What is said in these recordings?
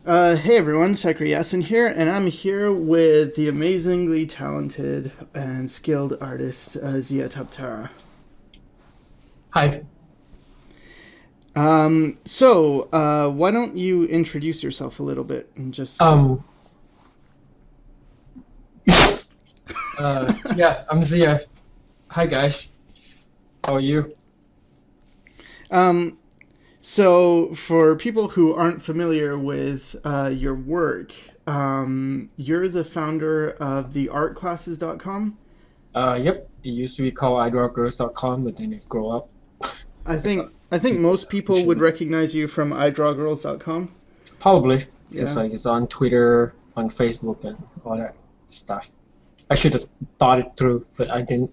Hey everyone, Sycra here, and I'm here with the amazingly talented and skilled artist Taptara. Hi. Why don't you introduce yourself a little bit and just Um. Yeah, I'm Zia. Hi guys. How are you? um, so for people who aren't familiar with your work, you're the founder of the artclasses.com. Yep. It used to be called idrawgirls.com, but then it grew up. I think most people would Eventually. recognize you from idrawgirls.com. Probably because Yeah. like it's on Twitter, on Facebook, and all that stuff. I should have thought it through, but I didn't.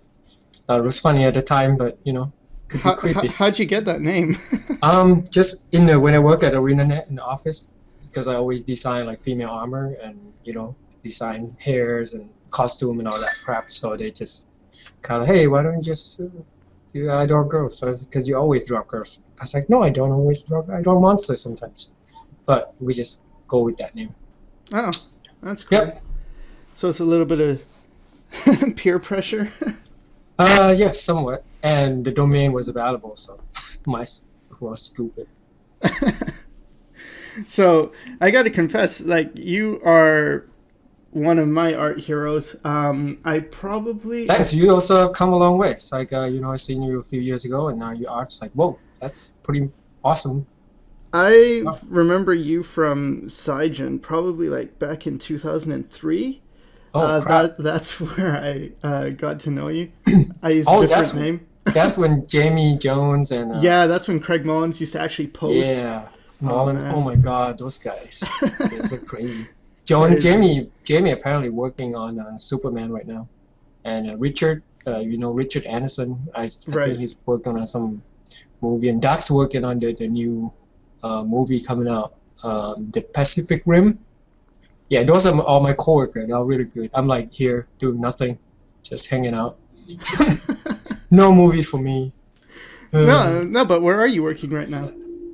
Thought it was funny at the time, but could be creepy. How'd you get that name? Just in the when I work at ArenaNet in the office, because I always design like female armor and design hairs and costume and all that crap. So they just kind of, hey, why don't you just do I draw girls? So because you always draw girls. I was like, no, I don't always draw. I draw monsters sometimes, but we just go with that name. Oh, that's cool. Yep. So it's a little bit of peer pressure. Yeah, somewhat. And the domain was available, so my well, scoop it. So I got to confess, like you are one of my art heroes. I probably Thanks. You also have come a long way. It's like I seen you a few years ago, and now your art's like, whoa, that's pretty awesome. I Oh, remember you from Cygen, probably like back in 2003. oh crap. That's where I got to know you. I used a Oh, different name. that's when Jamie Jones and Yeah, that's when Craig Mullins used to actually post. yeah, Oh Mullins. Oh man, my God, those guys. They're so crazy. John crazy. Jamie apparently working on Superman right now, and Richard, Richard Anderson. I think Right. he's working on some movie, and Doc's working on the new movie coming out, the Pacific Rim. Yeah, those are all my coworkers. They're really good. I'm like here doing nothing, just hanging out. No movie for me. No, no, but where are you working right now?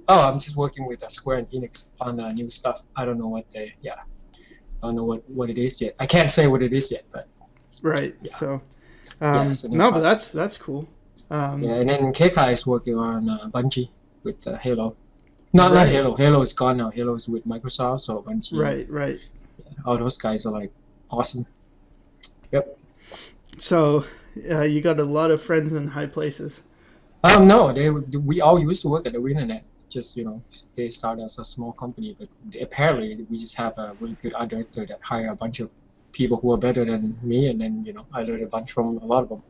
Oh, I'm just working with Square and Enix on new stuff. I don't know I don't know what it is yet. I can't say what it is yet, but Right. yeah, So, yeah, it's a new no, but project. that's cool. Yeah, Um, and then Kekai is working on Bungie with Halo. Not right, Halo. Halo is gone now. Halo is with Microsoft, so Bungie. right. All those guys are like awesome. Yep. So, you got a lot of friends in high places. No, we all used to work at the internet. Just they started as a small company, but apparently we just have a really good art director that hire a bunch of people who are better than me, and then I learned a bunch from a lot of them.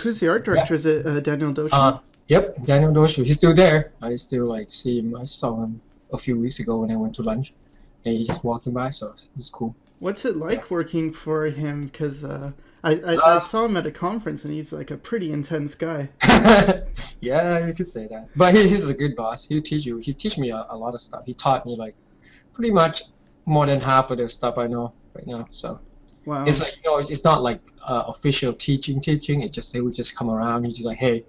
Who's the art Yeah. director? Is it Daniel Doshi? Yep, Daniel Doshu. He's still there. I still like see him. I saw him a few weeks ago when I went to lunch, and he's just walking by, so it's cool. What's it Yeah. like working for him? Because I Uh, saw him at a conference and he's like a pretty intense guy. yeah, you could say that. But he's a good boss. He'll teach you. He teach me a lot of stuff. He taught me like pretty much more than half of the stuff I know right now. So Wow. it's like it's not like official teaching. It just they would just come around. He's just like, hey,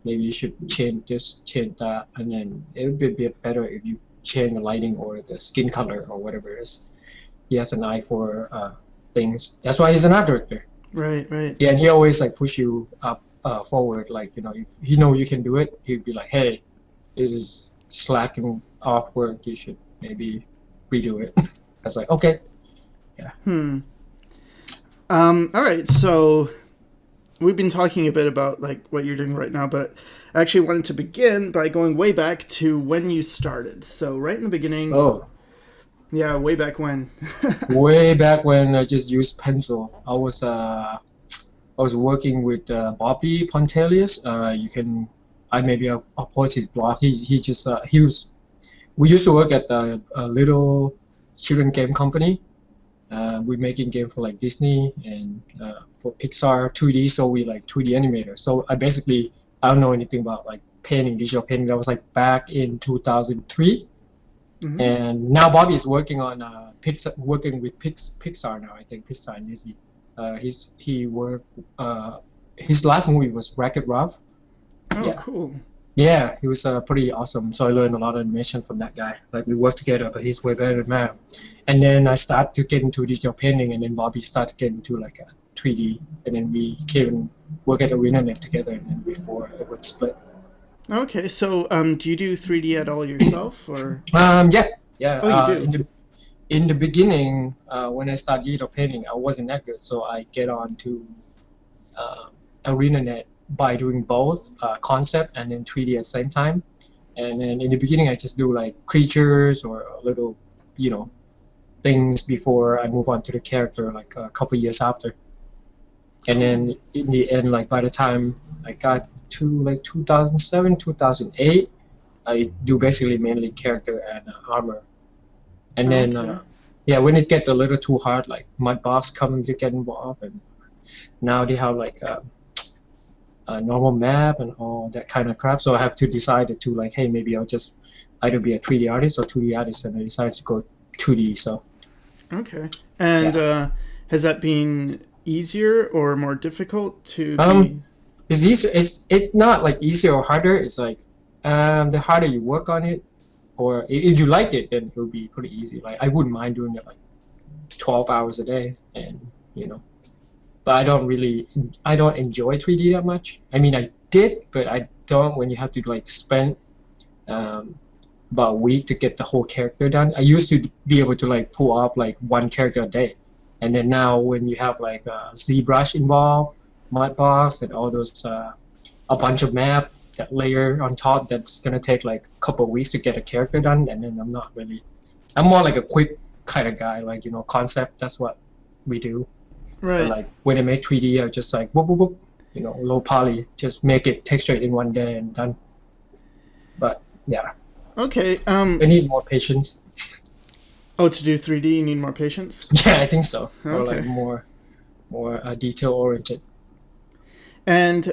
maybe you should change this, change that, and then it would be a bit better if you change the lighting or the skin color or whatever it is. He has an eye for things. That's why he's an art director. Right, right. Yeah, and he always like push you up forward. Like if he know you can do it, he'd be like, hey, it is slacking off work. You should maybe redo it. I was like, okay, yeah. Hmm. All right. So we've been talking a bit about like what you're doing right now, but I actually wanted to begin by going way back to when you started. So right in the beginning, Oh, yeah, way back when. way back when I just used pencil. I was working with Bobby Pontelius. You can I maybe I'll post his blog. He just he was we used to work at a little children game company. We're making game for like Disney and for Pixar 2D. So we like 2D animator. So I don't know anything about like painting, digital painting. That was like back in 2003. Hmm. And now Bobby is working on working with Pixar now. I think Pixar and Disney. He worked. His last movie was Wreck-It Ralph. Oh, Yeah, cool. Yeah, he was pretty awesome. So I learned a lot of animation from that guy. Like we worked together, but he's way better than me. And then I started to get into digital painting, and then Bobby started to get into like a 3D, and then we came and work at ArenaNet together, and then before it would split. Okay, so do you do 3D at all yourself, or? Yeah, yeah. Oh, you do. In the beginning, when I started digital painting, I wasn't that good, so I get on to uh, ArenaNet by doing both concept and then 3D at the same time. And then in the beginning, I just do like creatures or little, you know, things before I move on to the character, like a couple years after. And Cool. then in the end, like by the time I got to like 2007, 2008, I do basically mainly character and armor. And then, Okay. yeah, when it gets a little too hard, like Mudbox coming to get involved, and now they have like a normal map and all that kind of crap. So I have to decide to like, hey, maybe I'll just either be a 3D artist or 2D artist, and I decided to go 2D. So Okay. And yeah, has that been easier or more difficult to um, be? it's easy. It's not like easier or harder. It's like the harder you work on it, or if you like it, then it'll be pretty easy. Like I wouldn't mind doing it like 12 hours a day, and you know. But I don't enjoy 3D that much. I mean, I did, but I don't when you have to like spend um, about a week to get the whole character done. I used to be able to like pull off like one character a day, and then now when you have like ZBrush involved, Mudbox, and all those a bunch of map that layer on top, that's gonna take like a couple of weeks to get a character done, and then I'm not really. I'm more like a quick kind of guy, like concept. That's what we do. But Right. like when I make 3D, I just like whoop whoop whoop, low poly, just make it texture it in one day and done. But yeah, Okay. I need more patience. Oh, to do 3D, you need more patience. Yeah, I think so, or like Okay. more detail oriented. And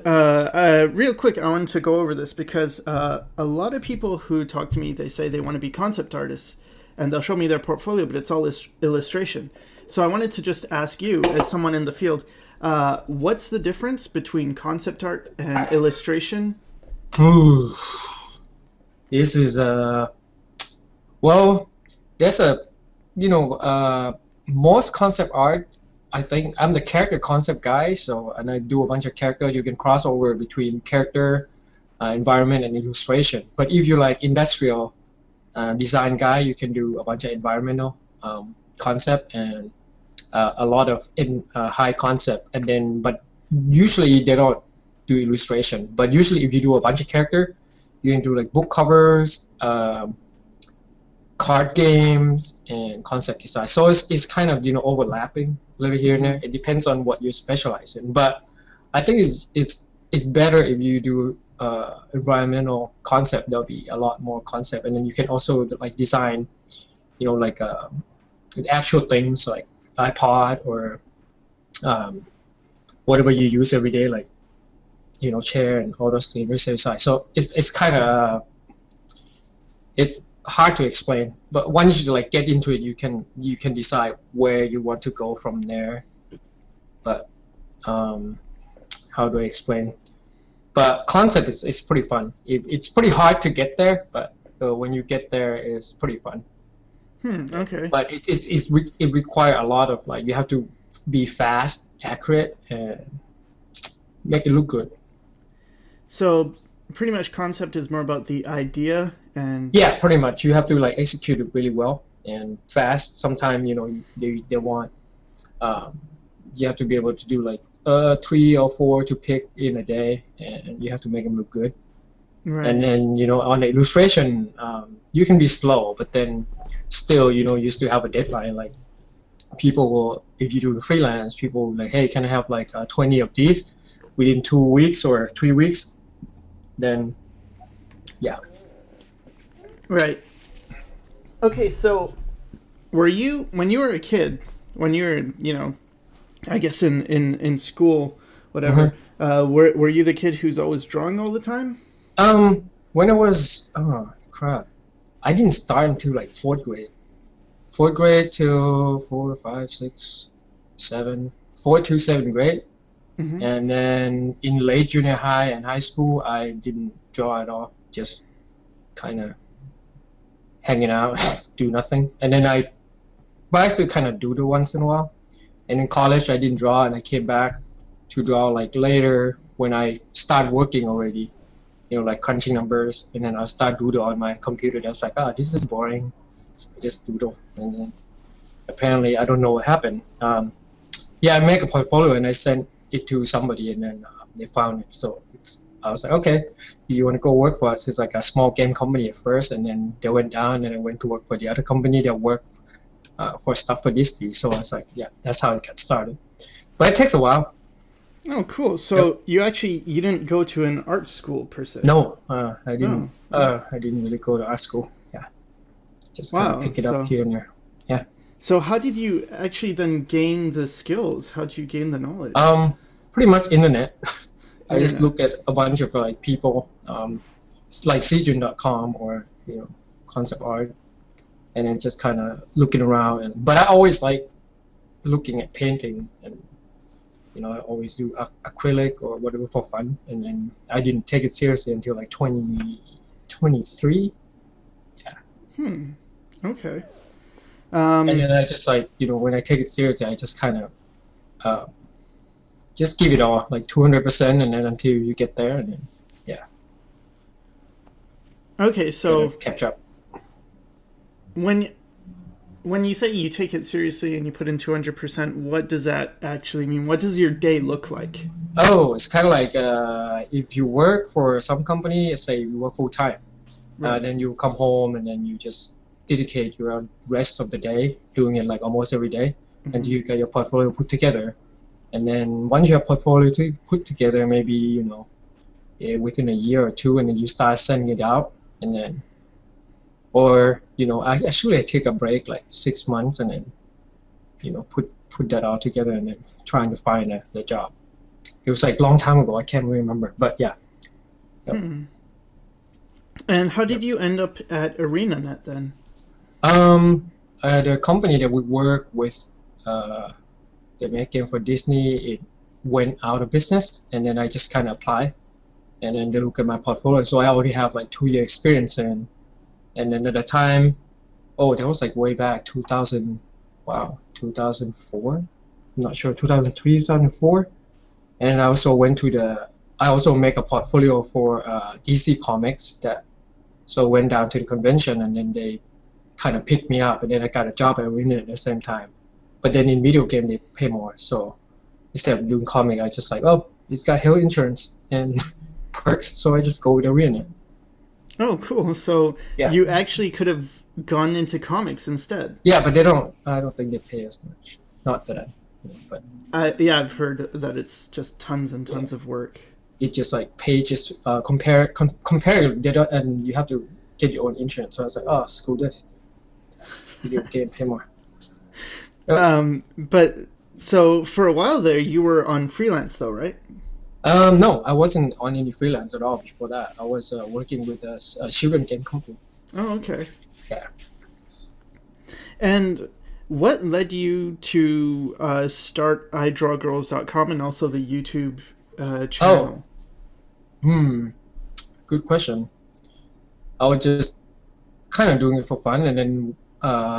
real quick, I wanted to go over this because a lot of people who talk to me, they say they want to be concept artists, and they'll show me their portfolio, but it's all illustration. So I wanted to just ask you, as someone in the field, what's the difference between concept art and illustration? Ooh, this is well, there's a most concept art. I think I'm the character concept guy, so and I do a bunch of character. You can cross over between character, environment, and illustration. But if you like industrial design guy, you can do a bunch of environmental concept and a lot of high concept. And then, but usually they don't do illustration. But usually, if you do a bunch of character, you can do like book covers. Card games and concept design. So it's kind of overlapping a little here and Hmm. there. It depends on what you specialize in. But I think it's better if you do environmental concept. There'll be a lot more concept, and then you can also like design, like actual things like iPod or um, whatever you use every day, like chair and all those things. So it's kind of it's hard to explain, but once you like get into it, you can decide where you want to go from there. But um, how do I explain? But concept is pretty fun. It's pretty hard to get there, but when you get there, it's pretty fun. Hmm. Okay. But it require a lot of like you have to be fast, accurate, and make it look good. So pretty much concept is more about the idea and Yeah, pretty much. You have to like execute it really well and fast. Sometimes they want um, you have to be able to do like 3 or 4 to pick in a day, and you have to make them look good. And right. then on the illustration, you can be slow, but then still you still have a deadline. Like people will, if you do freelance, people will like, hey, can I have like 20 of these within 2 weeks or 3 weeks? Then yeah. Right. Okay, so were you when you were a kid, when you were, I guess in school, whatever, Mhm. were you the kid who's always drawing all the time? When I was oh crap, I didn't start until like fourth grade. Fourth grade till 4, 5, 6, 7, 4 to 7th grade, Hmm. and then in late junior high and high school, I didn't draw at all. just kind of hanging out, do nothing. And then but I still kind of doodle once in a while. And in college, I didn't draw, and I came back to draw like later when I started working already, like crunching numbers. And then I'll start doodle on my computer. That's like, this is boring. So I just doodle. And then apparently, I don't know what happened. I make a portfolio and I sent it to somebody, and then they found it. So I was like, okay, you want to go work for us? It's like a small game company at first, and then they went down, and I went to work for the other company that worked for stuff for Disney. So I was like, yeah, that's how it got started. But it takes a while. Oh, cool. So you didn't go to an art school per se? No, I didn't. I didn't really go to art school. Yeah, just kind of pick it up here and there. Yeah. So how did you actually then gain the skills? How did you gain the knowledge? Pretty much internet. I just look at a bunch of like people, like Cjun.com or concept art, and then just kind of looking around. But I always like looking at painting, and I always do acrylic or whatever for fun. And then I didn't take it seriously until like 2023. Yeah. Okay. And then I just like when I take it seriously, I just kind of just give it all like 200%, and then until you get there, and then Okay, so catch up. When you say you take it seriously and you put in 200%, what does that actually mean? What does your day look like? Oh, it's kind of like if you work for some company, say you work full time, Right. then you come home and then you just dedicate your rest of the day doing it like almost every day, until you get your portfolio put together. And then once you have portfolio put together, maybe within a year or two, and then you start sending it out, and then or I take a break like 6 months, and then put that all together, and then trying to find the job. It was like a long time ago. I can't remember, but yeah. Yep. And how did you end up at ArenaNet then? The company that we work with, they make game for Disney, it went out of business, and then I just kind of applied, and then they look at my portfolio. So I already have like 2 year experience, and then at the time, that was like way back 2004. I'm not sure, 2003, 2004. And I also make a portfolio for DC Comics so I went down to the convention, and then they kind of picked me up, and then I got a job at Arena at the same time. But then in video game, they pay more. So instead of doing comic, I just like, it's got health insurance and perks, so I just go with Arena. Oh, cool. So you actually could have gone into comics instead. Yeah, but I don't think they pay as much. Not that but I've heard that it's just tons and tons of work. It's just like pages, compare, and you have to get your own insurance. So I was like, screw this. Video game pay more. But so for a while there, you were on freelance though, right? No, I wasn't on any freelance at all before that. I was working with a children game company. Oh, okay. Yeah. And what led you to start iDrawGirls.com and also the YouTube channel? Good question. I was just kind of doing it for fun, and then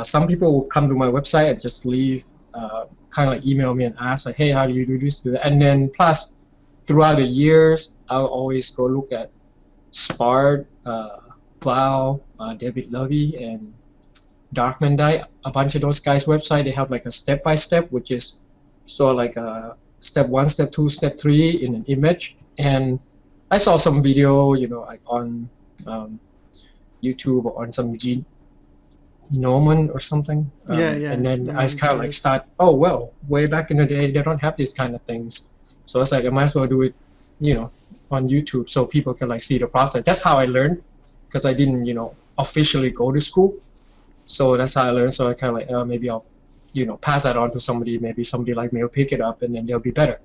some people will come to my website and just leave, kind of like email me and ask like, hey, how do you do this, do that? And then plus, throughout the years, I'll always go look at Spard, Plow, David Lovey, and Darkman Die. A bunch of those guys' website, they have like a step-by-step, which is sort of like a step 1, step 2, step 3 in an image. And I saw some video, like on YouTube or on some Norman or something. And then I kind of like start, way back in the day, they don't have these kind of things. So I was like, I might as well do it, on YouTube so people can like see the process. That's how I learned, because I didn't, officially go to school. So that's how I learned. So I kind of like, maybe I'll, pass that on to somebody. Maybe somebody like me will pick it up, and then they'll be better.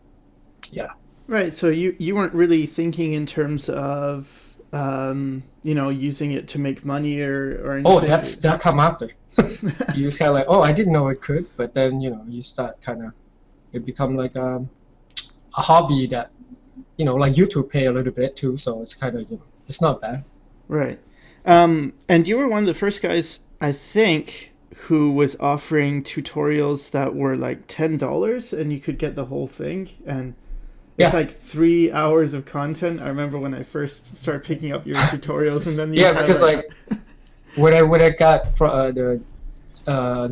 Yeah. Right. So you weren't really thinking in terms of using it to make money or anything. That come after. You just kind of like, I didn't know it could, but then you start kind of, it become like a hobby that like YouTube pay a little bit too, so it's kind of it's not bad. Right. And you were one of the first guys, I think, who was offering tutorials that were like $10 and you could get the whole thing. And it's Yeah, like 3 hours of content. I remember when I first started picking up your tutorials, and then you yeah, had because like, like when I got from the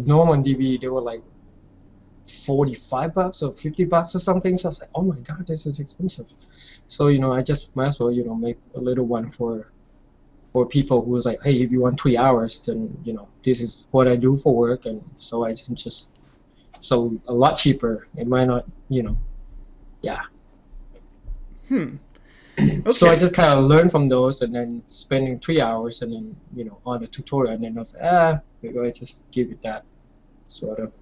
normal DV, they were like $45 or $50 or something. So I was like, oh my god, this is expensive. So I just might as well make a little one for people who's like, hey, if you want 3 hours, then this is what I do for work, and so I just so a lot cheaper. It might not, yeah. So I okay. just kind of learned from those, and then spending 3 hours, and then on the tutorial, and then I was like, maybe I just give it that sort of,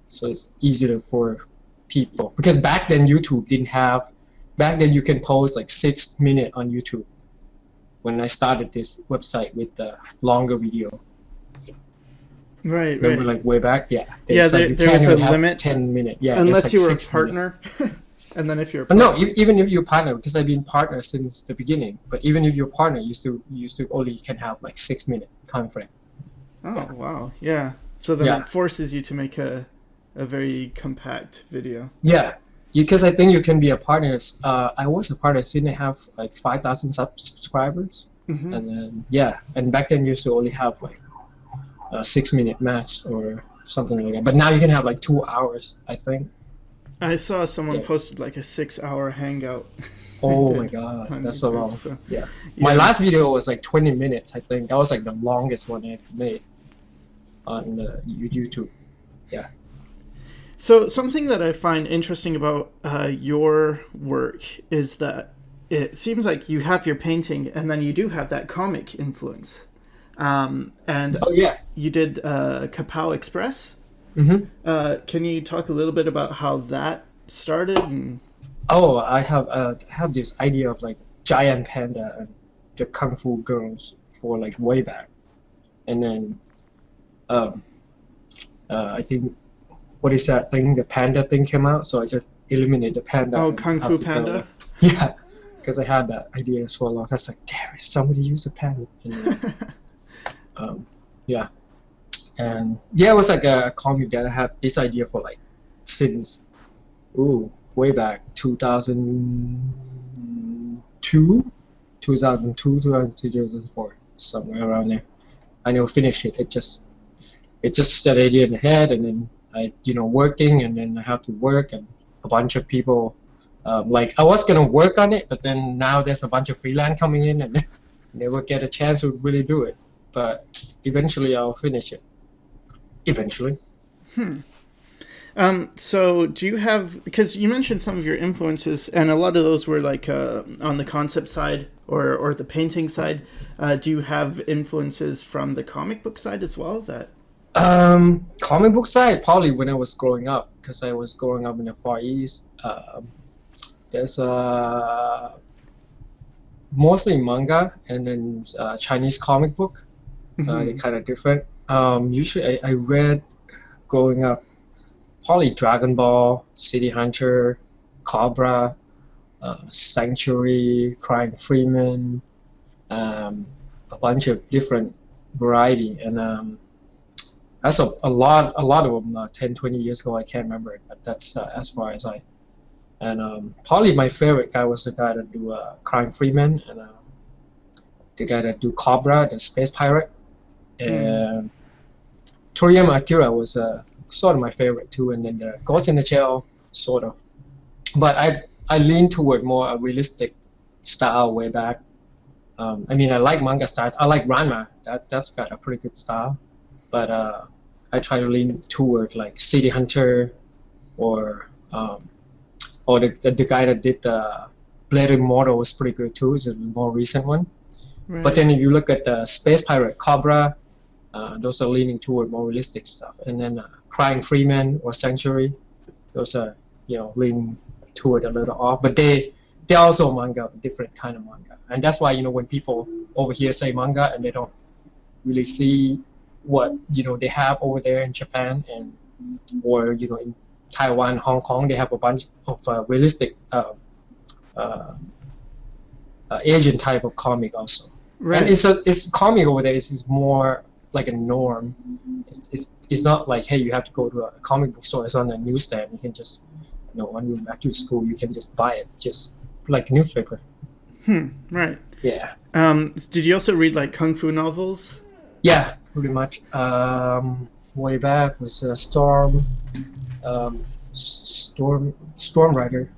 so it's easier for people because back then YouTube didn't have. Back then you can post like 6 minutes on YouTube. When I started this website with the longer video, Right, remember, right. like way back, yeah, Yeah, there's like you there can't was a even have limit 10 minutes. Yeah, there's unless like you were a 6 minutes. partner. And then if you're a But no, partner. even if you're partner, because I've been partner since the beginning. But even if you're partner, you still only can have like 6 minute time frame. Oh, Yeah, wow. Yeah. So then yeah, it forces you to make a very compact video. yeah. Because I think you can be a partner. I was a partner since I have like 5,000 subscribers, Hmm. and then yeah, and back then you used to only have like a 6 minute max or something like that. But now you can have like 2 hours, I think. I saw someone Yeah. posted like a 6 hour hangout they Oh my did god, on that's so YouTube. long. So Yeah. My yeah. last video was like 20 minutes, I think. That was like the longest one I ever made on YouTube. Yeah. So something that I find interesting about your work is that it seems like you have your painting, and then you do have that comic influence. And Oh yeah. you did Kapow Express. Mm-hmm. Can you talk a little bit about how that started? And Oh, I have this idea of like giant panda and the kung fu girls for like way back, and then um I think what is that thing? The panda thing came out, so I just eliminate the panda oh, and Kung have Fu the girl Panda. like yeah, because I had that idea for a long time. I was like, damn it, somebody use a panda, and then um yeah, and yeah, it was like a comic that I had this idea for like since way back 2002, 2004, somewhere around there. I never finished it. It just started in the head, and then I working, and then I have to work, and a bunch of people like I was gonna work on it, but then now there's a bunch of freelance coming in, and never get a chance to really do it. But eventually I'll finish it. Eventually. So do you have, because you mentioned some of your influences, and a lot of those were like on the concept side or the painting side. Do you have influences from the comic book side as well? That Comic book side, probably when I was growing up, because I was growing up in the Far East. There's mostly manga and then Chinese comic book. They're kind of different. Usually, I read growing up probably Dragon Ball, City Hunter, Cobra, Sanctuary, Crying Freeman, a bunch of different variety, and that's a lot of them. 10, 20 years ago, I can't remember it, but that's as far as I. And probably my favorite guy was the guy that do Crying Freeman, and the guy that do Cobra, the space pirate, and Toriyama Akira was sort of my favorite too, and then the Ghost in the Shell, sort of. But I lean toward more a realistic style way back. I mean, I like manga style. I like Ranma. That's got a pretty good style. But I try to lean toward like City Hunter, or the guy that did the Blade Immortal was pretty good too. It's a more recent one. But right. then if you look at the Space Pirate Cobra, those are leaning toward more realistic stuff. And then Crying Freeman or Sanctuary, those are leaning toward a little off. But they're also manga, different kind of manga. And that's why when people over here say manga and they don't really see what they have over there in Japan, and or in Taiwan, Hong Kong, they have a bunch of realistic Asian type of comic also. And Right. it's comic over there is more like a norm. It's not like, hey, you have to go to a comic book store. It's on a newsstand. You can just, when you back to school, you can just buy it, just like a newspaper. Right. Yeah, Did you also read like kung fu novels? yeah, pretty much. Way back was Storm Rider.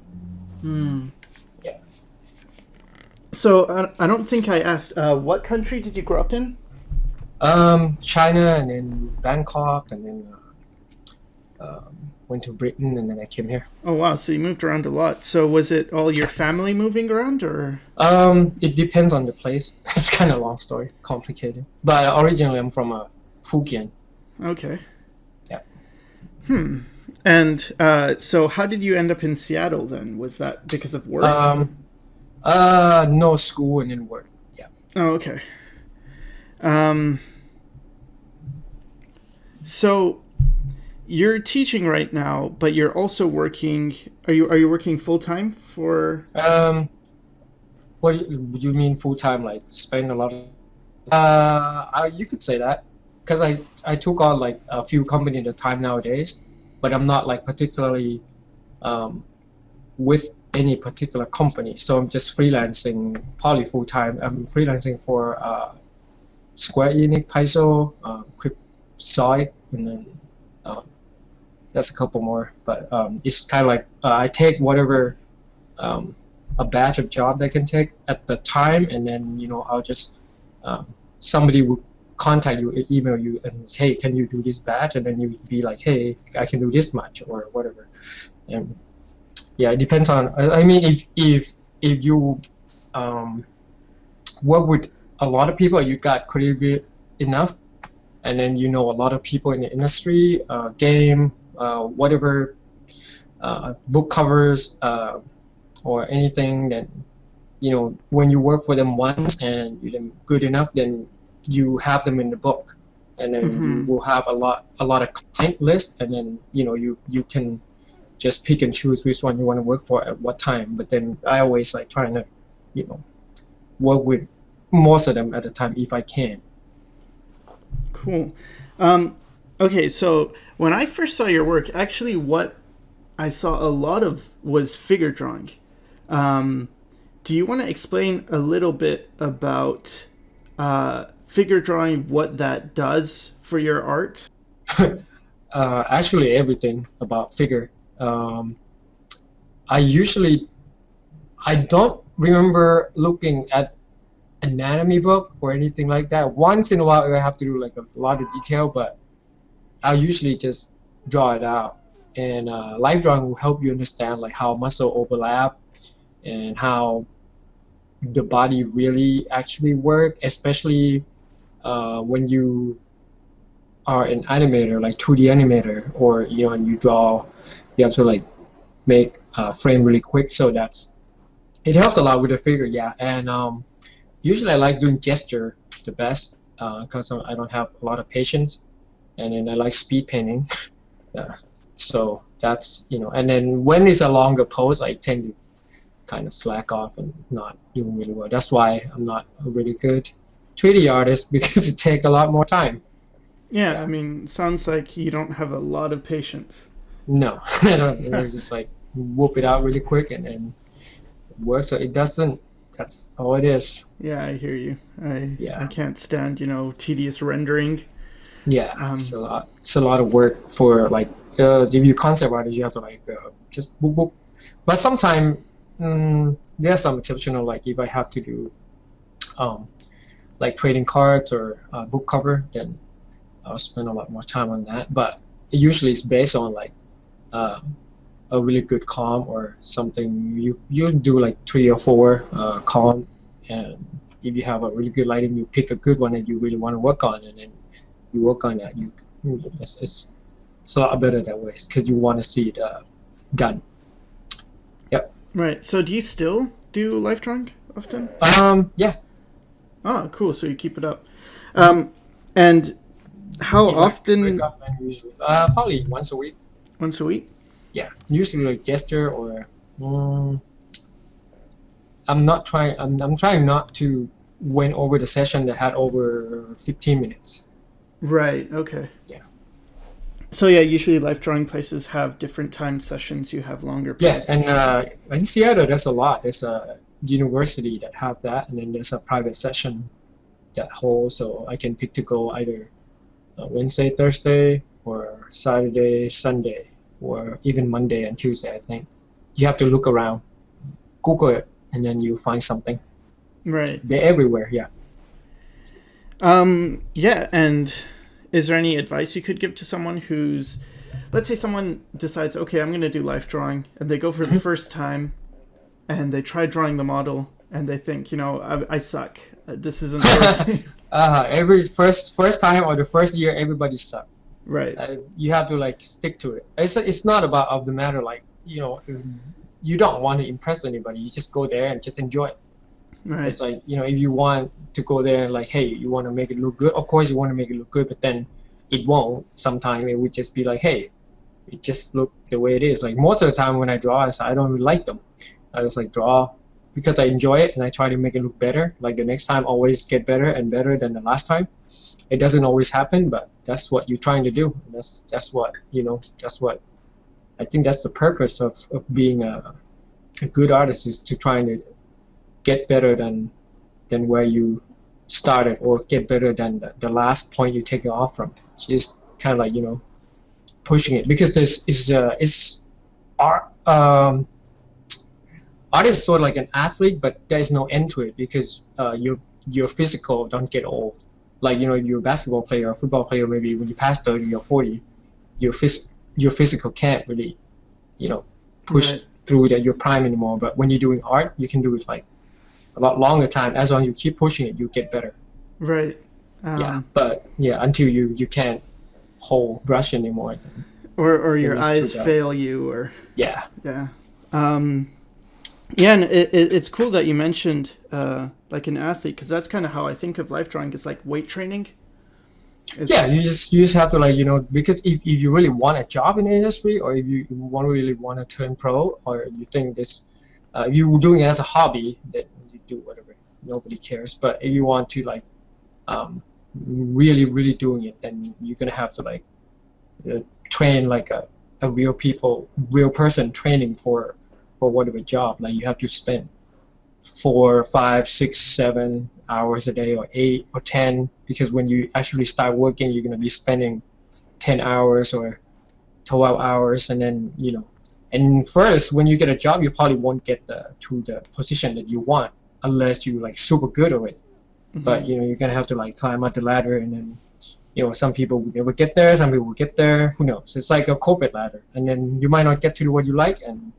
Yeah. So I don't think I asked. What country did you grow up in? China, and then Bangkok, and then went to Britain, and then I came here. Oh wow, so you moved around a lot. So was it all your family moving around, or? It depends on the place. It's kind of a long story, complicated. But originally, I'm from Fujian. Okay. Yeah. And so how did you end up in Seattle then? Was that because of work? No, school and then work. Yeah. Oh, okay. Um, so you're teaching right now, but you're also working. Are you working full time for? What do you mean full time? Like spend a lot of? You could say that, because I took on like a few company at a time nowadays, but I'm not like particularly with any particular company. So I'm just freelancing, probably full time. I'm freelancing for Square Enix, Paizo, Cryptozoic, and then that's a couple more. But it's kind of like I take whatever a batch of job that I can take at the time, and then I'll just somebody will contact you, email you, and say, hey, can you do this batch? And then you would be like, hey, I can do this much or whatever. And yeah, it depends on. I mean, if you work with a lot of people, you got creative enough, and then a lot of people in the industry, game, whatever, book covers, or anything that when you work for them once and you're good enough, then you have them in the book, and then you will have a lot of client list, and then you can just pick and choose which one you want to work for at what time. But then I always like trying to work with most of them at a time if I can. Cool. Okay, so when I first saw your work, actually, what I saw a lot of was figure drawing. Do you want to explain a little bit about figure drawing, what that does for your art? Actually, everything about figure. I don't remember looking at anatomy book or anything like that. Once in a while, I have to do like a lot of detail, but I usually just draw it out. And live drawing will help you understand like how muscle overlap and how the body really actually work, especially when you are an animator, like 2D animator, or and you draw, you have to like make a frame really quick. So it helped a lot with the figure, yeah. And usually I like doing gesture the best because I don't have a lot of patience, and then I like speed painting. So that's and then when it's a longer pose, I tend to kind of slack off and not doing really well. That's why I'm not a really good 3D artist, because it takes a lot more time. Yeah, I mean, sounds like you don't have a lot of patience. No, I don't. It's just like whoop it out really quick and then it works. So it doesn't. That's all it is. Yeah, I hear you. I Yeah. can't stand tedious rendering. Yeah, it's a lot. It's a lot of work for like if you concept artist, you have to like just boop boop. But sometimes there are some exceptional, like if I have to do like trading cards or book cover, then I'll spend a lot more time on that. But it usually is based on like a really good comp or something. You do like 3 or 4 comp, and if you have a really good lighting, you pick a good one that you really want to work on, and then you work on that. It's a lot better that way because you want to see it done. Yep. Right. So do you still do life drawing often? Yeah. Oh, cool. So you keep it up. And how often? Wake up and usually, probably once a week. Once a week? Yeah. Usually like gesture or I'm not trying. I'm trying not to went over the session that had over 15 minutes. Right. Okay. Yeah. So yeah, usually life drawing places have different timed sessions. You have longer Yeah, play and sessions. in Seattle, there's a lot. There's a university that have that, and then there's a private session that holds. So I can pick to go either Wednesday, Thursday, or Saturday, Sunday, or even Monday and Tuesday. I think you have to look around, Google it, and then you find something. Right. They're everywhere. Yeah. Yeah, and is there any advice you could give to someone who's, let's say someone decides, okay, I'm going to do life drawing, and they go for the first time, and they try drawing the model, and they think, I suck. This isn't working. Every first time or the first year, everybody suck. Right. You have to like stick to it. It's not about of the matter like if you don't want to impress anybody, you just go there and just enjoy it. Right. It's like if you want to go there and like, hey, you want to make it look good. Of course, you want to make it look good, but then it won't. Sometimes it would just be like, hey, it just look the way it is. Like most of the time when I draw, I don't really like them. I just like draw because I enjoy it and I try to make it look better. Like the next time, always get better and better than the last time. It doesn't always happen, but that's what you're trying to do. And that's what That's what I think. That's the purpose of being a good artist, is to try to get better than where you started, or get better than the last point you take it off from. Just kind of like pushing it, because this is art. Art is sort of like an athlete, but there is no end to it, because your physical don't get old. Like if you're a basketball player or a football player, maybe when you pass 30 or 40, your physical can't really push Right. through your prime anymore. But when you're doing art, you can do it like a lot longer time. As long as you keep pushing it, you get better. Right. But until you can't hold brush anymore. Or your it's eyes too bad. fail you, or Yeah. yeah. Yeah, and it's cool that you mentioned like an athlete, because that's kind of how I think of life drawing. It's like weight training. Yeah, you just have to like because if you really want a job in the industry, or if you really want to turn pro, or you think this if you're doing it as a hobby, then you do whatever, nobody cares. But if you want to like really doing it, then you're gonna have to like train like a real person training for whatever job. Like you have to spend 4, 5, 6, 7 hours a day, or 8 or 10, because when you actually start working, you're going to be spending 10 hours or 12 hours, and then and first when you get a job, you probably won't get to the position that you want unless you like super good at it. Mhm. But you're going to have to like climb up the ladder, and then some people will never get there, some people will get there, who knows. It's like a corporate ladder, and then you might not get to do what you like, and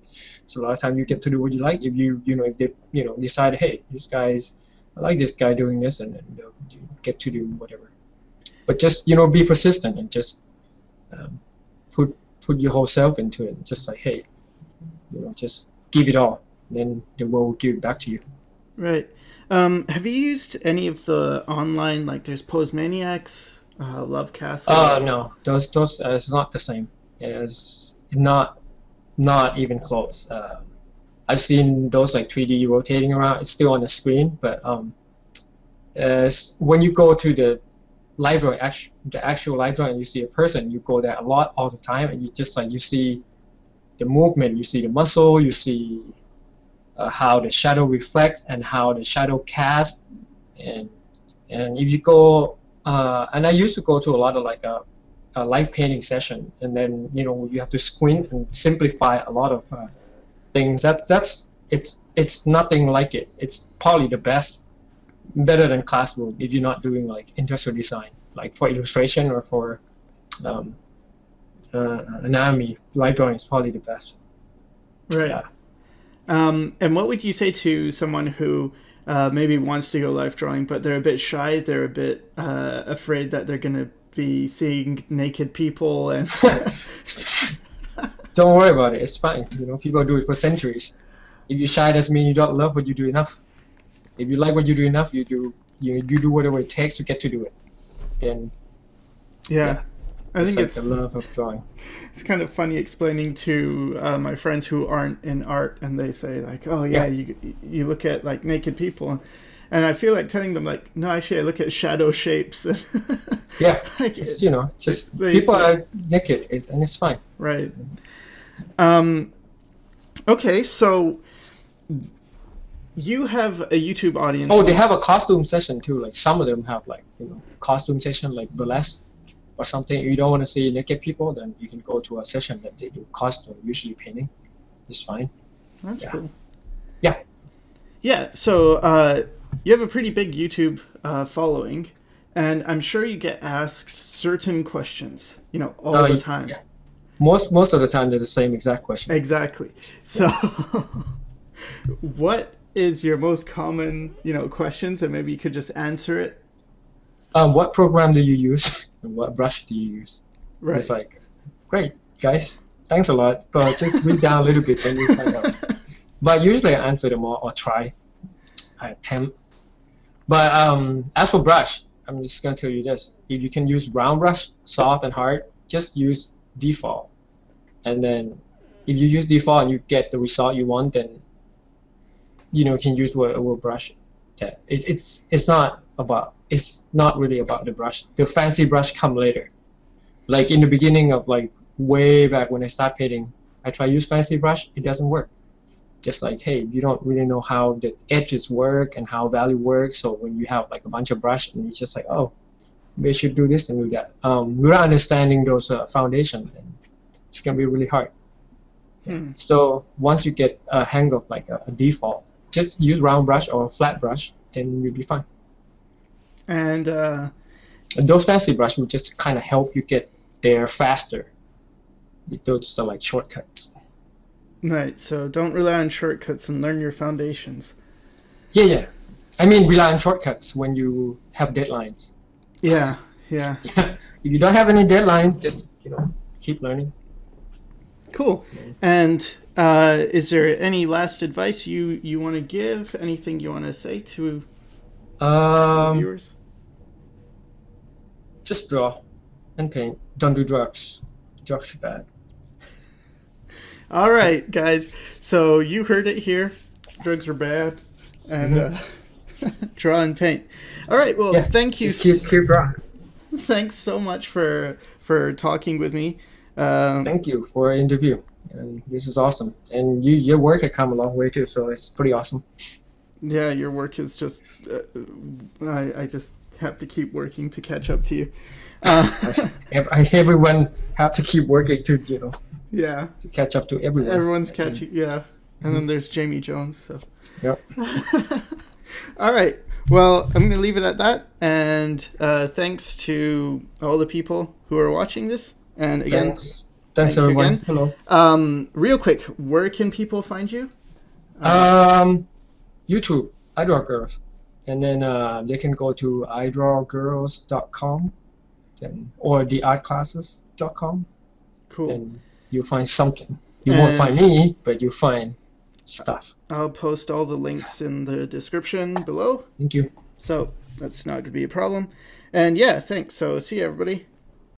so a lot of time you get to do what you like if if they decide, hey, I like this guy doing this, and then you get to do whatever. But just be persistent, and just put your whole self into it, and just like, hey, just give it all, and then the world will give it back to you. Right. Have you used any of the online, like there's Pose Maniacs, Love Castle? No, those it's not the same. It's not even close. I've seen those like 3D rotating around. It's still on the screen, but when you go to the live drawing, the actual live drawing, and you see a person, you go there a lot all the time, and you just like you see the movement, you see the muscle, you see how the shadow reflects and how the shadow casts, and if you go, and I used to go to a lot of like a light painting session, and then you have to squint and simplify a lot of things. It's nothing like it. It's probably the better than classroom if you're not doing like industrial design, like for illustration or for anatomy. Light drawing is probably the best. Right. Yeah. And what would you say to someone who maybe wants to go life drawing, but they're a bit shy, they're a bit afraid that they're going to be seeing naked people, and Don't worry about it. It's fine. People do it for centuries. If you're shy, doesn't mean you don't love what you do enough. If you like what you do enough, you do whatever it takes to get to do it. Then yeah. I It's think like the love of drawing. it's kind of funny explaining to my friends who aren't in art, and they say like, "Oh yeah, Yeah, you look at like naked people," and I feel like telling them like, "No, actually, I look at shadow shapes." yeah. Like Just you know, just they, people are naked, and it's fine. right. Um, okay, so you have a YouTube audience. Oh, they have a costume session too. Like some of them have like costume session like burlesque or something. If you don't want to see naked people, then you can go to a session that they do costume, usually painting. It's fine. That's Yeah. cool. Yeah. Yeah, so you have a pretty big YouTube following, and I'm sure you get asked certain questions, all the time. Yeah. Most of the time they're the same exact question. Exactly. So, what is your most common, questions, and maybe you could just answer it? What program do you use? And what brush do you use? Right. It's like, great, guys. Thanks a lot. But just read down a little bit, then you find out. But usually I answer them all or try. I attempt. But as for brush, I'm just going to tell you this. If you can use round brush, soft and hard, just use default. And then if you use default and you get the result you want, then you can use whatever brush. That it's not really about the brush. The fancy brush come later. Like in the beginning of like way back when I start painting, I try to use fancy brush. It doesn't work. Just like, hey, you don't really know how the edges work and how value works. So when you have like a bunch of brush and it's just like, oh, we should do this and do that. Without understanding those foundation, it's gonna be really hard. So once you get a hang of like a default, just use round brush or flat brush, then you'll be fine. And those fancy brush will just kind of help you get there faster. Those are like shortcuts. right, so don't rely on shortcuts and learn your foundations. Yeah. I mean, rely on shortcuts when you have deadlines. Yeah. If you don't have any deadlines, just keep learning. Cool. And is there any last advice you want to give? Anything you want to say to viewers? Just draw and paint. Don't do drugs. Drugs are bad. All right, guys. So you heard it here. Drugs are bad, and draw and paint. All right. Well, thank you. Just keep drawing. Thanks so much for talking with me. Thank you for the interview. And this is awesome. And your work had come a long way too, so it's pretty awesome. Yeah, your work is just. I just have to keep working to catch up to you. Everyone have to keep working to Yeah. to catch up to everyone. Everyone's catching. Yeah. And then there's Jamie Jones. So. Yep. All right. Well, I'm going to leave it at that. And thanks to all the people who are watching this. And again, thanks everyone. Again. Hello. Real quick, where can people find you? YouTube, iDraw Girls, and then they can go to idrawgirls.com, or theartclasses.com. Cool. And you'll find something. You won't find me, but you'll find stuff. I'll post all the links in the description below. Thank you. So that's not going to be a problem. And yeah, thanks. So see you, everybody.